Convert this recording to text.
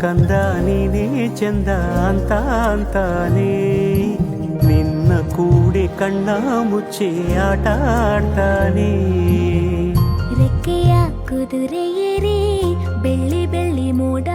ಕಂದ ನೀನೇ ಚಂದ ಅಂತ ಅಂತಾನೆ ನಿನ್ನ ಕೂಡಿ ಕಣ್ಣ ಮುಚ್ಚಿ ಆಟ ಆಡ್ತಾನೆ ರೆಕ್ಕೆಯ ಕುದುರೆ ಏರಿ ಬೆಳ್ಳಿ ಬೆಳ್ಳಿ ಮೋಡ